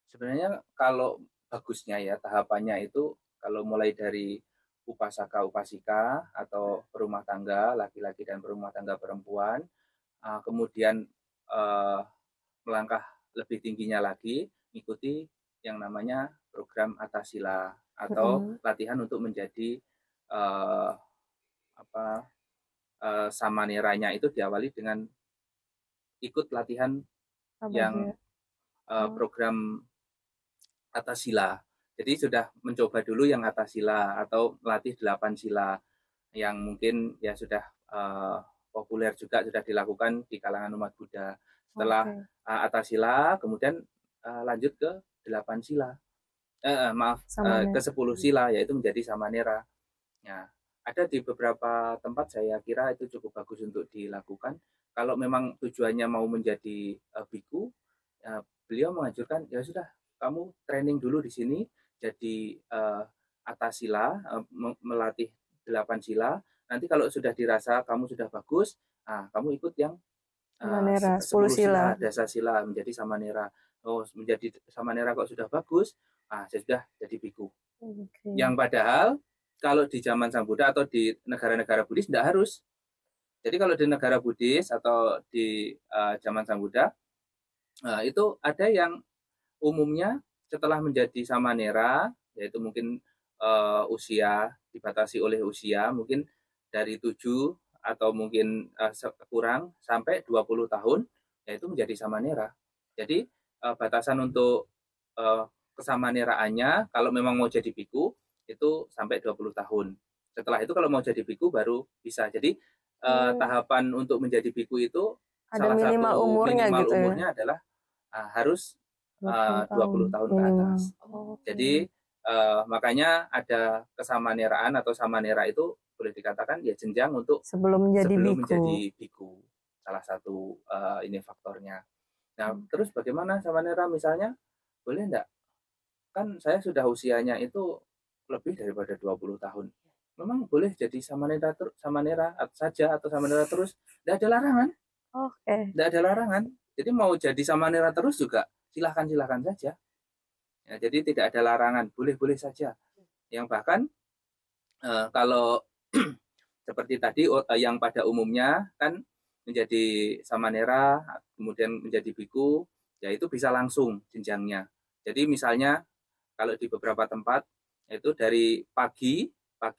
sebenarnya kalau bagusnya ya tahapannya itu, kalau mulai dari upasaka upasika atau perumah tangga laki-laki dan perumah tangga perempuan, kemudian melangkah lebih tingginya lagi, ikuti yang namanya program Atasila atau latihan untuk menjadi Samaneranya. Itu diawali dengan ikut latihan yang program Atasila. Jadi sudah mencoba dulu yang Atasila atau melatih 8 sila yang mungkin ya sudah populer juga, sudah dilakukan di kalangan umat Buddha. Setelah Atasila, kemudian lanjut ke 8 sila. Ke 10 sila, yaitu menjadi Samanera. Ya, ada di beberapa tempat saya kira itu cukup bagus untuk dilakukan. Kalau memang tujuannya mau menjadi biku, beliau menganjurkan ya sudah, kamu training dulu di sini jadi Atasila, melatih 8 sila. Nanti kalau sudah dirasa kamu sudah bagus, kamu ikut yang Samanera, 10 10 sila. dasar sila menjadi samanera. Oh, menjadi samanera kok sudah bagus, sudah jadi biku. Oke. Yang padahal kalau di zaman Sang Buddha atau di negara-negara Buddhis tidak harus. Jadi kalau di negara Buddhis atau di zaman Sang Buddha itu ada yang umumnya setelah menjadi samanera, yaitu mungkin usia dibatasi oleh usia, mungkin dari 7 atau mungkin kurang sampai 20 tahun, yaitu menjadi samanera. Jadi batasan untuk kesamaneraannya kalau memang mau jadi biku itu sampai 20 tahun. Setelah itu kalau mau jadi biku baru bisa. Jadi tahapan untuk menjadi biku itu Ada salah minimal satu umurnya minimal gitu ya? umurnya adalah harus 20 tahun ke minimal. atas. Jadi makanya ada kesamaneraan atau samanera itu boleh dikatakan ya jenjang untuk sebelum menjadi biku. Salah satu ini faktornya. Nah, terus bagaimana samanera misalnya? Boleh enggak? Kan saya sudah usianya itu lebih daripada 20 tahun. Memang boleh jadi samanera saja atau samanera terus? Tidak ada larangan. Oke. Tidak ada larangan. Jadi mau jadi samanera terus juga silahkan saja. Ya, jadi tidak ada larangan, boleh saja. Yang bahkan kalau seperti tadi yang pada umumnya kan menjadi samanera kemudian menjadi biku, ya itu bisa langsung jenjangnya. Jadi misalnya kalau di beberapa tempat itu dari pagi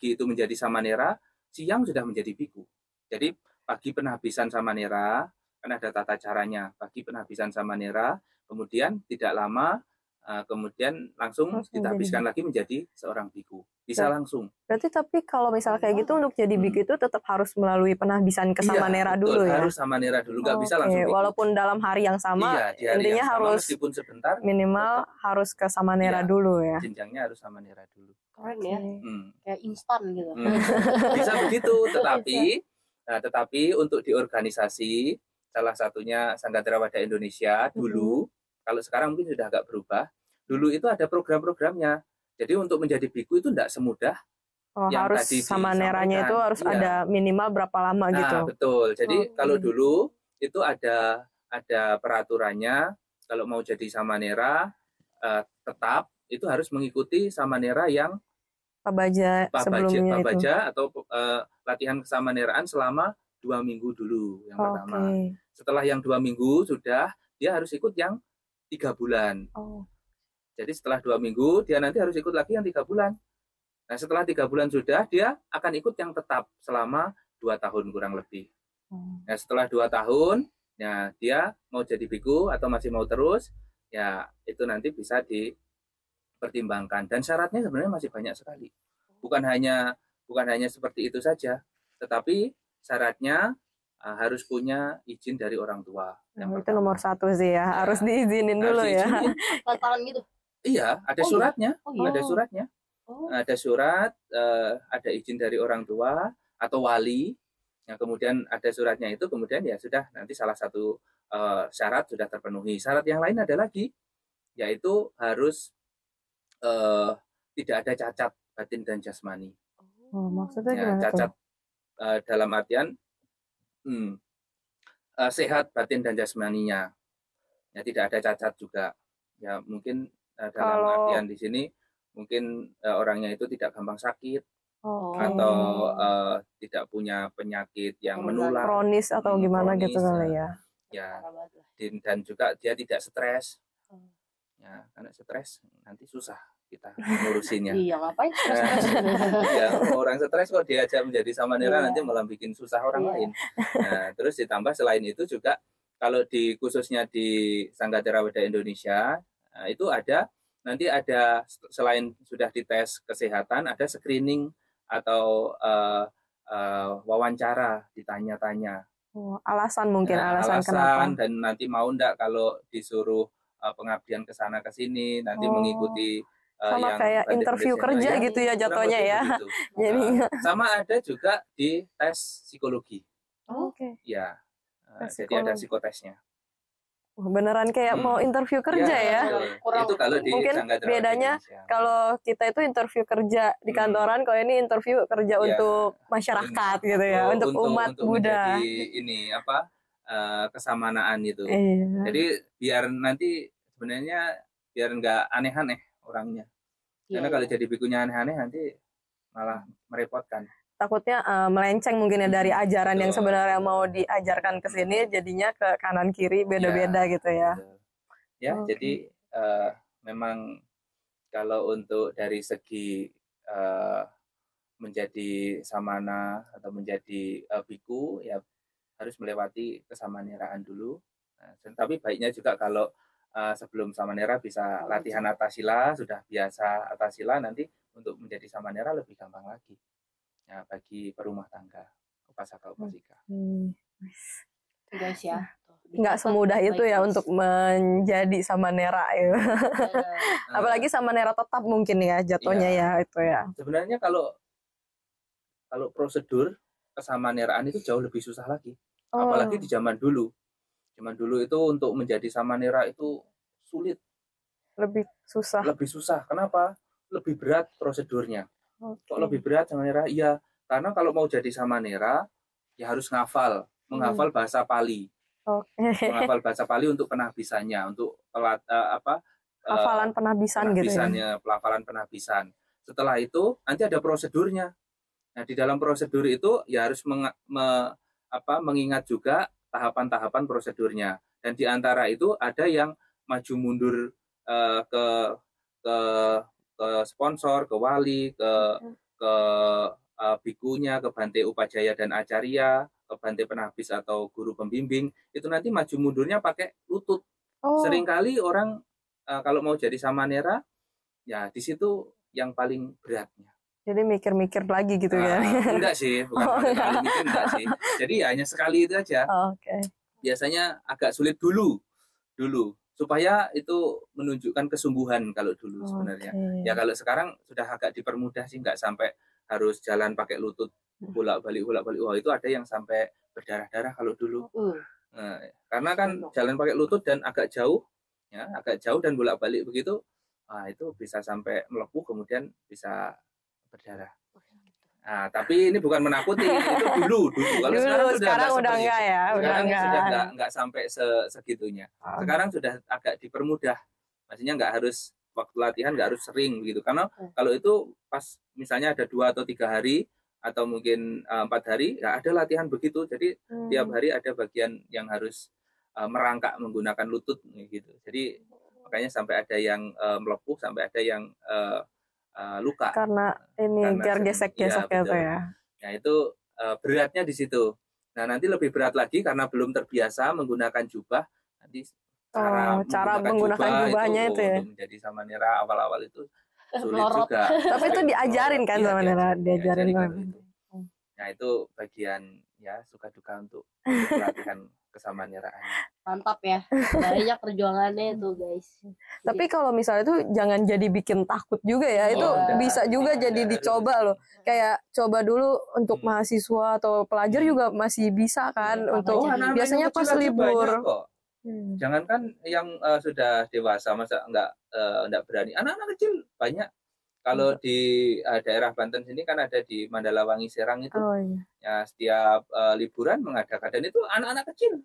itu menjadi samanera, siang sudah menjadi biku. Jadi pagi penhabisan samanera, kan ada tata caranya. Pagi penhabisan samanera, kemudian tidak lama kemudian langsung kita habiskan lagi menjadi seorang biku. Bisa langsung. Berarti tapi kalau misalnya kayak gitu untuk jadi biku itu tetap harus melalui penhabisan ke samanera dulu ya? Harus samanera dulu, nggak bisa langsung biku. Walaupun dalam hari yang sama, di hari intinya yang sama, harus meskipun sebentar, minimal harus ke samanera dulu ya? Jenjangnya harus samanera dulu. Keren ya, kayak instan gitu. Bisa begitu, tetapi untuk di organisasi, salah satunya Sanggatera Wadah Indonesia dulu, kalau sekarang mungkin sudah agak berubah, dulu itu ada program-programnya. Jadi untuk menjadi biku itu tidak semudah yang harus tadi samaneranya itu harus ada minimal berapa lama gitu. Betul. Jadi kalau dulu itu ada peraturannya, kalau mau jadi samanera tetap itu harus mengikuti samanera yang Pabaja sebelumnya itu. Atau latihan kesamaneraan selama 2 minggu dulu yang pertama. Setelah yang 2 minggu sudah, dia harus ikut yang 3 bulan. Jadi setelah 2 minggu dia nanti harus ikut lagi yang 3 bulan. Nah setelah 3 bulan sudah dia akan ikut yang tetap selama 2 tahun kurang lebih. Nah setelah 2 tahun, ya dia mau jadi biku atau masih mau terus, ya itu nanti bisa dipertimbangkan. Dan syaratnya sebenarnya masih banyak sekali. Bukan hanya seperti itu saja, tetapi syaratnya harus punya izin dari orang tua. Itu nomor 1 sih ya, harus diizinin dulu ya. Tantangan gitu. Iya, ada suratnya. Ada suratnya. Ada surat, ada izin dari orang tua atau wali. Yang kemudian ada suratnya itu, kemudian ya sudah nanti salah satu syarat sudah terpenuhi. Syarat yang lain ada lagi, yaitu harus tidak ada cacat batin dan jasmani. Maksudnya ya, cacat dalam artian sehat batin dan jasmaninya. Ya tidak ada cacat juga. Ya mungkin dalam artian di sini mungkin orangnya itu tidak gampang sakit atau tidak punya penyakit yang menular kronis atau gimana kronis, gitu kali ya. Ya dan juga dia tidak stres. Ya karena stres nanti susah kita ngurusinnya. Iya ngapain stres? Ya orang stres kok diajak menjadi samanera nanti malah bikin susah orang lain. Nah terus ditambah selain itu juga kalau khususnya di Sanggatera Wadah Indonesia itu nanti ada selain sudah dites kesehatan ada screening atau wawancara ditanya-tanya. Alasan kenapa? Dan nanti mau enggak kalau disuruh pengabdian ke sana ke sini nanti mengikuti sama yang kayak interview kerja gitu ya jatuhnya ya. Jadi sama ada juga di tes psikologi. Ya. Jadi ada psikotesnya. Beneran kayak mau interview kerja ya. Itu kalau di mungkin bedanya kalau kita itu interview kerja di kantoran, kalau ini interview kerja untuk masyarakat gitu ya, untuk umat Buddha. Ini kesamanaan itu. Iya. Jadi biar nanti sebenarnya biar nggak aneh-aneh orangnya. Karena kalau jadi bikunya aneh-aneh nanti malah merepotkan. Takutnya melenceng mungkin ya dari ajaran yang Betul. sebenarnya mau diajarkan ke sini, jadinya ke kanan kiri beda-beda Ya, gitu ya. betul. Ya, Oke. jadi memang kalau untuk dari segi menjadi samana atau menjadi biku ya harus melewati kesamaniraan dulu. Nah, tapi baiknya juga kalau sebelum samanera bisa latihan atasila, sudah biasa atasila, nanti untuk menjadi samanera lebih gampang lagi. Ya, bagi perumah tangga, upasaka upasika. Guys ya. Nggak semudah itu ya untuk menjadi samanera ya. Apalagi samanera tetap mungkin ya jatuhnya ya itu ya. Sebenarnya kalau prosedur kesamaneraan itu jauh lebih susah lagi. Apalagi di zaman dulu. Zaman dulu itu untuk menjadi samanera itu sulit. Lebih susah. Lebih susah. Kenapa? Lebih berat prosedurnya. Kok lebih berat samanera? Iya, karena kalau mau jadi samanera ya harus menghafal bahasa Pali. Menghafal bahasa Pali untuk penahbisannya, untuk hafalan penahbisan gitu ya. Pelafalan penahbisan. Setelah itu nanti ada prosedurnya. Nah, di dalam prosedur itu ya harus mengingat juga tahapan-tahapan prosedurnya. Dan di antara itu ada yang maju mundur ke sponsor, ke wali, ke bikunya, ke bante upajaya dan acarya, ke bante penahbis atau guru pembimbing, itu nanti maju mundurnya pakai lutut. Seringkali orang kalau mau jadi samanera, ya di situ yang paling beratnya. Jadi mikir-mikir lagi gitu ya? Enggak sih, bukan terlalu mikir, enggak sih. Jadi hanya sekali itu aja. Biasanya agak sulit dulu, supaya itu menunjukkan kesungguhan kalau dulu sebenarnya. Ya kalau sekarang sudah agak dipermudah sih, nggak sampai harus jalan pakai lutut bolak-balik. Wah, itu ada yang sampai berdarah-darah kalau dulu. Nah, karena kan jalan pakai lutut dan agak jauh dan bolak-balik begitu, itu bisa sampai melepuh kemudian bisa berdarah. Nah, tapi ini bukan menakuti, itu dulu. Kalau sekarang udah enggak ya, sekarang sudah enggak sampai segitunya. Sekarang sudah agak dipermudah. Maksudnya enggak harus waktu latihan enggak harus sering begitu. Karena kalau itu pas misalnya ada 2 atau 3 hari atau mungkin 4 hari, ya ada latihan begitu. Jadi tiap hari ada bagian yang harus merangkak menggunakan lutut gitu. Jadi makanya sampai ada yang melepuh, sampai ada yang luka karena gesek-gesek gitu ya. Nah itu beratnya di situ. Nah nanti lebih berat lagi karena belum terbiasa menggunakan jubah. Nanti cara menggunakan jubahnya itu ya. Untuk menjadi samanera awal-awal itu sulit juga. Tapi itu diajarin kan samanera, diajarin. Nah itu bagian ya suka duka untuk pelatihan kesamaneraan. Mantap ya, banyak perjuangannya tuh guys. Tapi kalau misalnya itu jangan jadi bikin takut juga ya, itu bisa juga jadi dicoba loh. Kayak coba dulu untuk mahasiswa atau pelajar juga masih bisa kan, untuk biasanya pas libur. Jangankan yang sudah dewasa, masa enggak berani. Anak-anak kecil banyak. Kalau di daerah Banten sini kan ada di Mandalawangi Serang itu, ya setiap liburan mengadakan, dan itu anak-anak kecil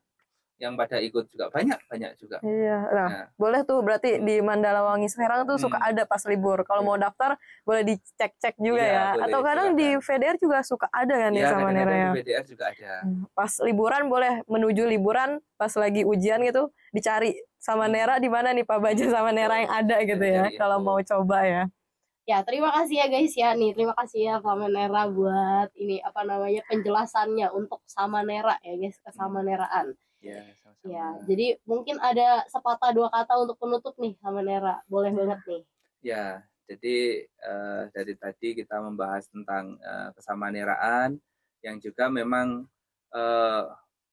yang pada ikut juga banyak juga. Iya, nah, boleh tuh berarti di Mandalawangi Serang tuh suka ada pas libur. Kalau mau daftar boleh dicek-cek juga ya. Atau kadang di VDR juga suka ada kan ya samanera ya. Di VDR juga ada. Pas liburan boleh menuju liburan, pas lagi ujian gitu dicari samanera di mana nih Pak Baja samanera yang ada gitu ya. Kalau mau coba ya. Ya, terima kasih ya guys ya nih. Terima kasih ya Samanera buat ini penjelasannya untuk samanera ya guys, kesamaneraan. Ya, sama-sama. Ya, jadi mungkin ada sepatah 2 kata untuk penutup nih samanera. Boleh banget nih. Ya, jadi dari tadi kita membahas tentang kesamaneraan yang juga memang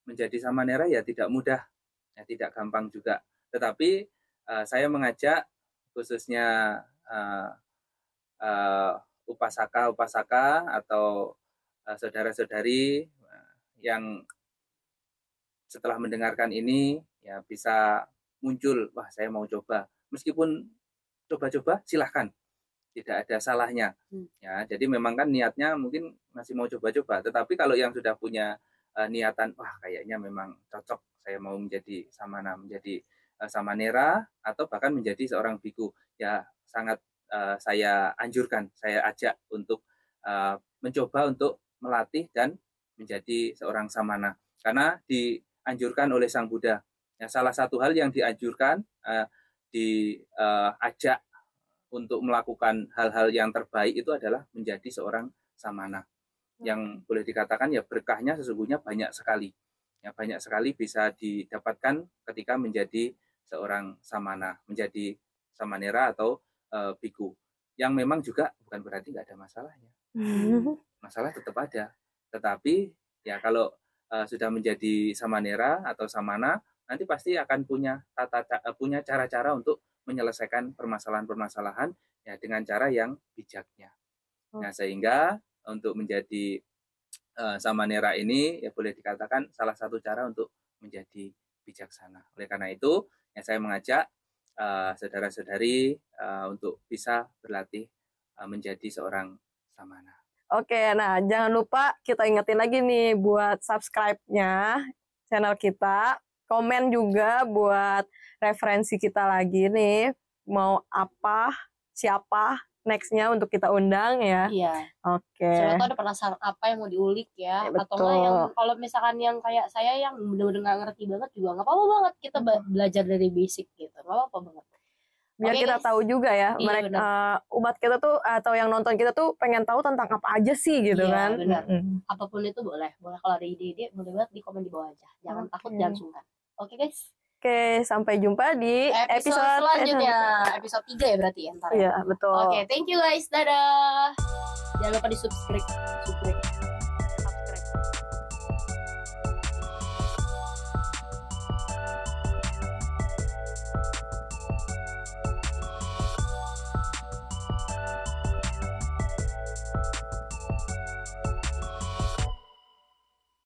menjadi samanera ya tidak mudah, ya tidak gampang juga. Tetapi saya mengajak khususnya upasaka atau saudara-saudari yang setelah mendengarkan ini ya bisa muncul, wah saya mau coba. Meskipun coba-coba silahkan, tidak ada salahnya. Ya, jadi memang kan niatnya mungkin masih mau coba-coba. Tetapi kalau yang sudah punya niatan, wah kayaknya memang cocok saya mau menjadi samana, menjadi samanera atau bahkan menjadi seorang biku, ya sangat saya anjurkan, saya ajak untuk mencoba untuk melatih dan menjadi seorang samana, karena dianjurkan oleh Sang Buddha. Ya, salah satu hal yang dianjurkan, diajak untuk melakukan hal-hal yang terbaik itu adalah menjadi seorang samana. Yang boleh dikatakan ya berkahnya sesungguhnya banyak sekali. Ya, banyak sekali bisa didapatkan ketika menjadi seorang samana, menjadi samanera atau biku. Yang memang juga bukan berarti nggak ada masalahnya. Masalah tetap ada. Tetapi ya kalau sudah menjadi samanera atau samana, nanti pasti akan punya cara-cara untuk menyelesaikan permasalahan-permasalahan ya dengan cara yang bijaknya. Nah, sehingga untuk menjadi samanera ini ya boleh dikatakan salah satu cara untuk menjadi bijaksana. Oleh karena itu, ya saya mengajak saudara-saudari untuk bisa berlatih menjadi seorang samana. Oke, nah jangan lupa kita ingetin lagi nih buat subscribe-nya channel kita, komen juga buat referensi kita lagi nih, mau apa, siapa next-nya untuk kita undang ya. Iya. Oke. Siapa tahu ada penasaran apa yang mau diulik ya, atau enggak yang kalau misalkan yang kayak saya yang benar-benar nggak ngerti banget juga nggak apa-apa banget, kita belajar dari basic gitu, nggak apa-apa banget. Biar kita tahu juga ya, mereka umat kita tuh atau yang nonton kita tuh pengen tahu tentang apa aja sih gitu kan. Benar. Apapun itu boleh kalau ada ide-ide boleh banget di komen di bawah aja. Jangan takut, jangan sungkan. Oke guys. Oke, sampai jumpa di episode selanjutnya. Episode 3 ya berarti ya ntar. Iya, betul. Oke, thank you guys. Dadah. Jangan lupa di subscribe.